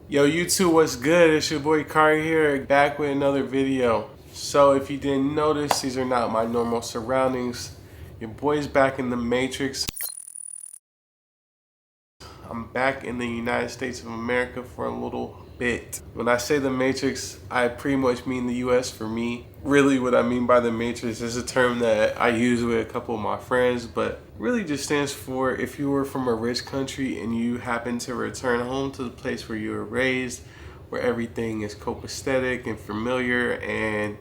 Yo, YouTube, what's good? It's your boy Kari here, back with another video. So if you didn't notice, these are not my normal surroundings. Your boy's back in the Matrix. I'm back in the United States of America for a little bit. When I say the Matrix, I pretty much mean the US for me. Really what I mean by the Matrix is a term that I use with a couple of my friends, but really just stands for if you were from a rich country and you happen to return home to the place where you were raised, where everything is copacetic and familiar, and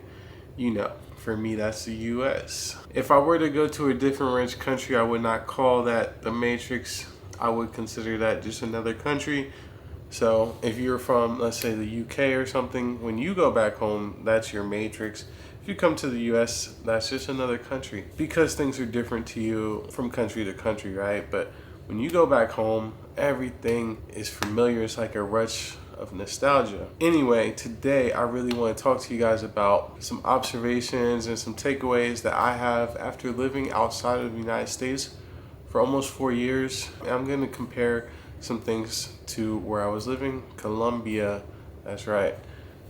for me, that's the US. If I were to go to a different rich country, I would not call that the Matrix. I would consider that just another country. So if you're from, let's say, the UK or something, when you go back home, that's your Matrix. If you come to the US, that's just another country because things are different to you from country to country, right? But when you go back home, everything is familiar. It's like a rush of nostalgia. Anyway, today I really want to talk to you guys about some observations and some takeaways that I have after living outside of the United States for almost 4 years. I'm going to compare some things to where I was living, Colombia, that's right,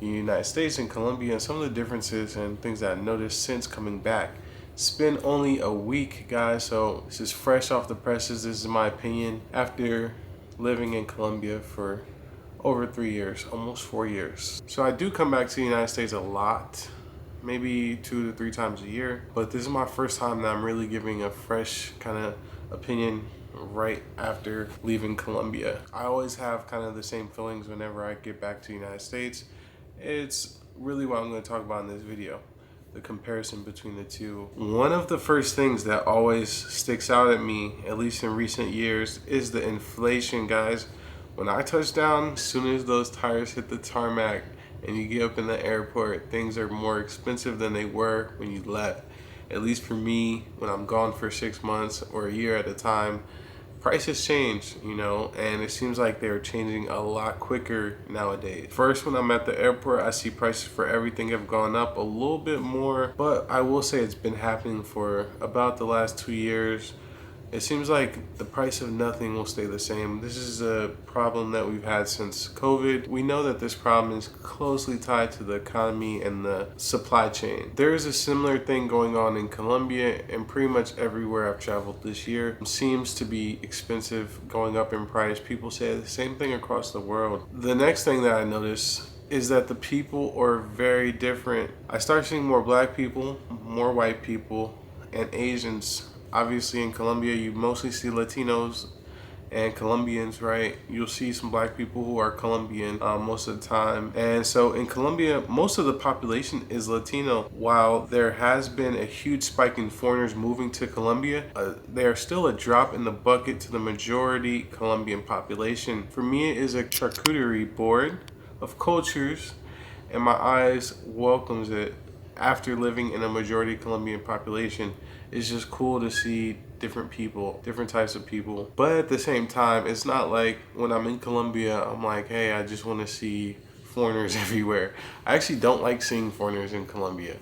the United States and Colombia, and some of the differences and things that I noticed since coming back. It's been only a week, guys, so this is fresh off the presses. This is my opinion after living in Colombia for over 3 years, almost 4 years. So I do come back to the United States a lot, maybe 2 to 3 times a year, but this is my first time that I'm really giving a fresh kind of opinion right after leaving Colombia. I always have kind of the same feelings whenever I get back to the United States. It's really what I'm going to talk about in this video, the comparison between the two. One of the first things that always sticks out at me, at least in recent years, is the inflation, guys. When I touch down, as soon as those tires hit the tarmac and you get up in the airport, things are more expensive than they were when you left. At least for me, when I'm gone for 6 months or a year at a time, prices change, and it seems like they're changing a lot quicker nowadays. First, when I'm at the airport, I see prices for everything have gone up a little bit more, but I will say it's been happening for about the last 2 years. It seems like the price of nothing will stay the same. This is a problem that we've had since COVID. We know that this problem is closely tied to the economy and the supply chain. There is a similar thing going on in Colombia, and pretty much everywhere I've traveled this year seems to be expensive, going up in price. People say the same thing across the world. The next thing that I notice is that the people are very different. I start seeing more black people, more white people, and Asians. Obviously in Colombia, you mostly see Latinos and Colombians, right? You'll see some black people who are Colombian most of the time. And so in Colombia, most of the population is Latino. While there has been a huge spike in foreigners moving to Colombia, they are still a drop in the bucket to the majority Colombian population. For me, it is a charcuterie board of cultures, and my eyes welcomes it. After living in a majority Colombian population, it's just cool to see different people, different types of people. But at the same time, it's not like when I'm in Colombia, I'm like, hey, I just want to see foreigners everywhere. I actually don't like seeing foreigners in Colombia,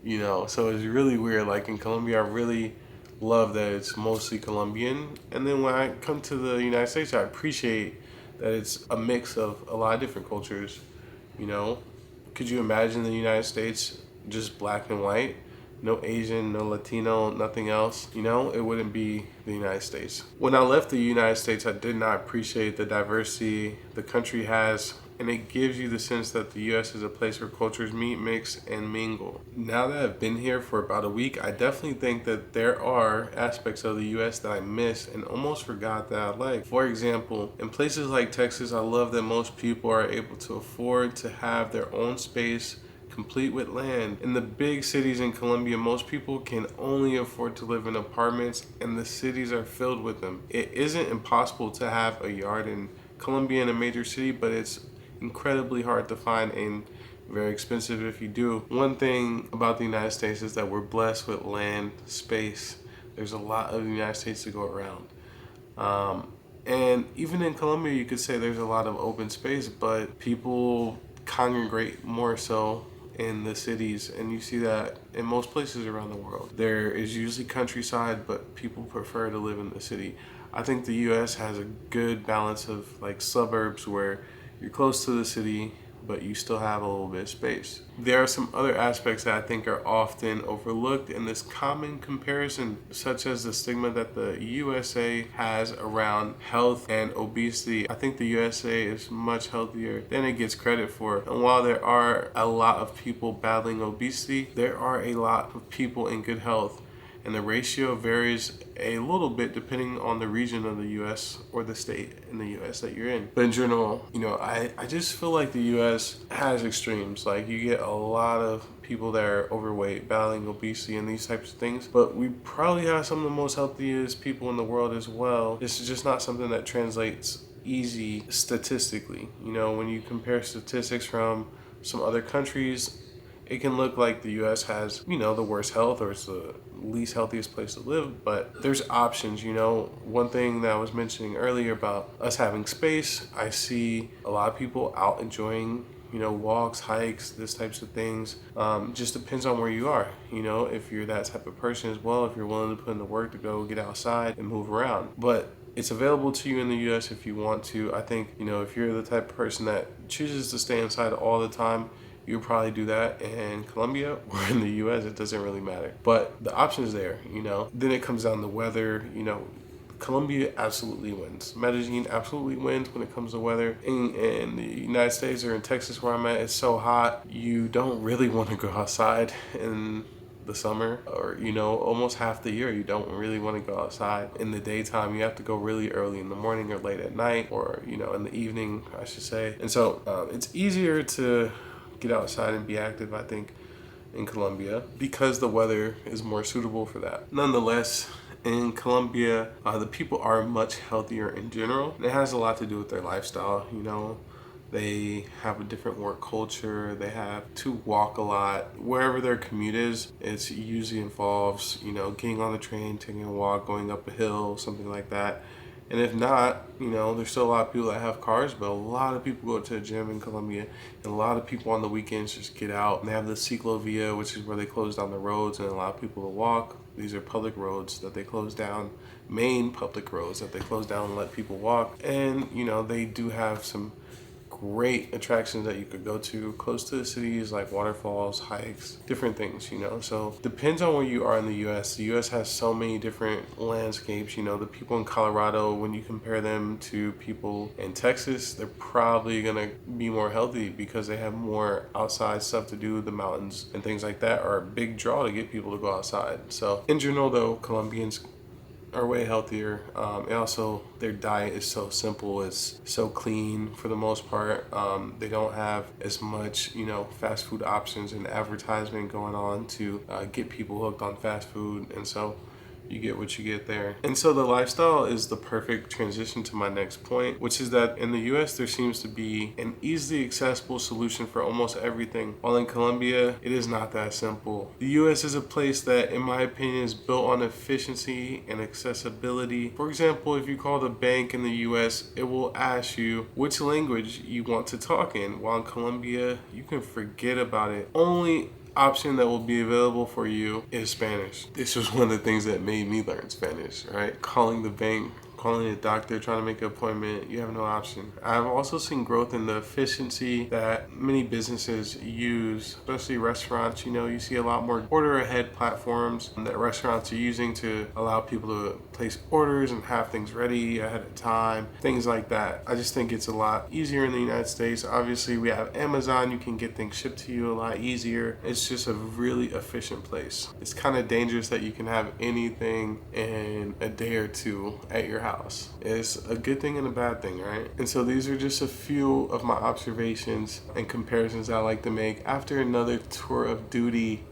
so it's really weird. Like in Colombia, I really love that it's mostly Colombian. And then when I come to the United States, I appreciate that it's a mix of a lot of different cultures, Could you imagine the United States just black and white? No Asian, no Latino, nothing else. It wouldn't be the United States. When I left the United States, I did not appreciate the diversity the country has, and it gives you the sense that the US is a place where cultures meet, mix, and mingle. Now that I've been here for about a week, I definitely think that there are aspects of the US that I missed and almost forgot that I like. For example, in places like Texas, I love that most people are able to afford to have their own space, complete with land. In the big cities in Colombia, most people can only afford to live in apartments, and the cities are filled with them. It isn't impossible to have a yard in Colombia in a major city, but it's incredibly hard to find and very expensive if you do. One thing about the United States is that we're blessed with land, space. There's a lot of the United States to go around. And even in Colombia, you could say there's a lot of open space, but people congregate more so in the cities, and you see that in most places around the world. There is usually countryside, but people prefer to live in the city. I think the US has a good balance of like suburbs where You're close to the city, but you still have a little bit of space. There are some other aspects that I think are often overlooked in this common comparison, such as the stigma that the USA has around health and obesity. I think the USA is much healthier than it gets credit for. And while there are a lot of people battling obesity, there are a lot of people in good health. And the ratio varies a little bit depending on the region of the US or the state in the US that you're in. But in general, I just feel like the US has extremes. Like, you get a lot of people that are overweight, battling obesity and these types of things. But we probably have some of the most healthiest people in the world as well. This is just not something that translates easy statistically. When you compare statistics from some other countries, it can look like the US has, the worst health, or it's the least healthiest place to live, but there's options. One thing that I was mentioning earlier about us having space, I see a lot of people out enjoying, walks, hikes, this types of things. Just depends on where you are, if you're that type of person as well, if you're willing to put in the work to go get outside and move around. But it's available to you in the US if you want to. I think, if you're the type of person that chooses to stay inside all the time, you'll probably do that in Colombia, or in the US, it doesn't really matter. But the option is there, Then it comes down to weather, Colombia absolutely wins. Medellin absolutely wins when it comes to weather. In the United States, or in Texas where I'm at, it's so hot, you don't really want to go outside in the summer, or almost half the year you don't really want to go outside. In the daytime, you have to go really early in the morning or late at night, or in the evening, I should say. And so it's easier to get outside and be active, I think, in Colombia, because the weather is more suitable for that. Nonetheless, in Colombia, the people are much healthier in general. And it has a lot to do with their lifestyle. They have a different work culture. They have to walk a lot. Wherever their commute is, it usually involves, getting on the train, taking a walk, going up a hill, something like that. And if not, there's still a lot of people that have cars, but a lot of people go to the gym in Colombia, and a lot of people on the weekends just get out. And they have the 𝐦𝐨𝐵𝐿, which is where they close down the roads and allow people to walk. These are public roads that they close down, main public roads that they close down and let people walk. And, they do have some great attractions that you could go to close to the cities, like waterfalls, hikes, different things, So depends on where you are in the US. The US has so many different landscapes. The people in Colorado, when you compare them to people in Texas, they're probably gonna be more healthy because they have more outside stuff to do. The mountains and things like that are a big draw to get people to go outside. So in general though, Colombians are way healthier. And also their diet is so simple, it's so clean for the most part. They don't have as much, fast food options and advertisement going on to get people hooked on fast food. And so you get what you get there. And so the lifestyle is the perfect transition to my next point, which is that in the US, there seems to be an easily accessible solution for almost everything. While in Colombia, it is not that simple. The US is a place that, in my opinion, is built on efficiency and accessibility. For example, if you call the bank in the US, it will ask you which language you want to talk in. While in Colombia, you can forget about it. Only option that will be available for you is Spanish. This was one of the things that made me learn Spanish, right? Calling the bank, calling a doctor, trying to make an appointment, you have no option. I've also seen growth in the efficiency that many businesses use, especially restaurants. You see a lot more order ahead platforms that restaurants are using to allow people to place orders and have things ready ahead of time, things like that. I just think it's a lot easier in the United States. Obviously, we have Amazon. You can get things shipped to you a lot easier. It's just a really efficient place. It's kind of dangerous that you can have anything in a day or two at your house. It's a good thing and a bad thing, right? And so these are just a few of my observations and comparisons I like to make after another tour of duty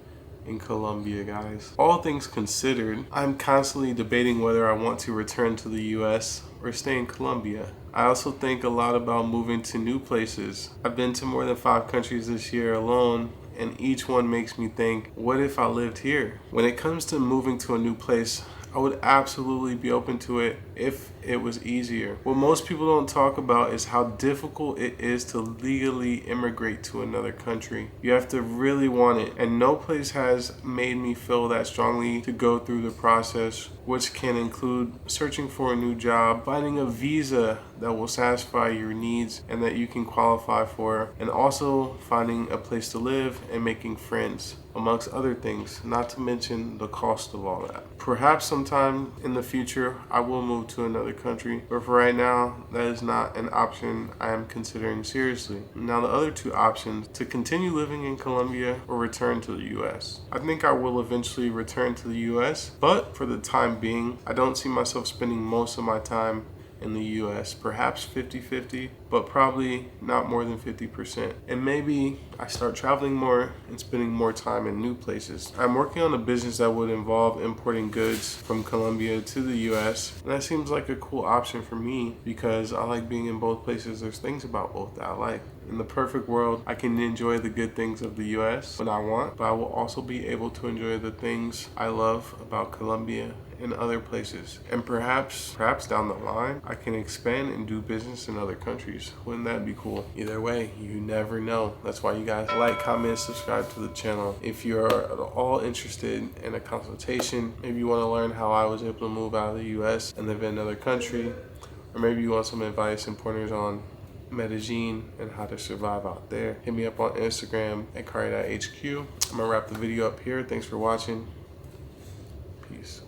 in Colombia, guys. All things considered, I'm constantly debating whether I want to return to the US or stay in Colombia. I also think a lot about moving to new places. I've been to more than 5 countries this year alone, and each one makes me think, what if I lived here? When it comes to moving to a new place, I would absolutely be open to it, if it was easier. What most people don't talk about is how difficult it is to legally immigrate to another country. You have to really want it, and no place has made me feel that strongly to go through the process, which can include searching for a new job, finding a visa that will satisfy your needs and that you can qualify for, and also finding a place to live and making friends, amongst other things, not to mention the cost of all that. Perhaps sometime in the future I will move to another country, but for right now that is not an option I am considering seriously. Now the other two options, to continue living in Colombia or return to the US. I think I will eventually return to the US, but for the time being I don't see myself spending most of my time in the US, perhaps 50-50, but probably not more than 50%. And maybe I start traveling more and spending more time in new places. I'm working on a business that would involve importing goods from Colombia to the US, and that seems like a cool option for me because I like being in both places. There's things about both that I like. In the perfect world, I can enjoy the good things of the US when I want, but I will also be able to enjoy the things I love about Colombia and other places. And perhaps down the line, I can expand and do business in other countries. Wouldn't that be cool? Either way, you never know. That's why you guys like, comment, subscribe to the channel. If you're at all interested in a consultation, maybe you want to learn how I was able to move out of the US and live in another country, or maybe you want some advice and pointers on Medellin and how to survive out there, hit me up on Instagram at Kari.HQ. I'm gonna wrap the video up here. Thanks for watching. Peace.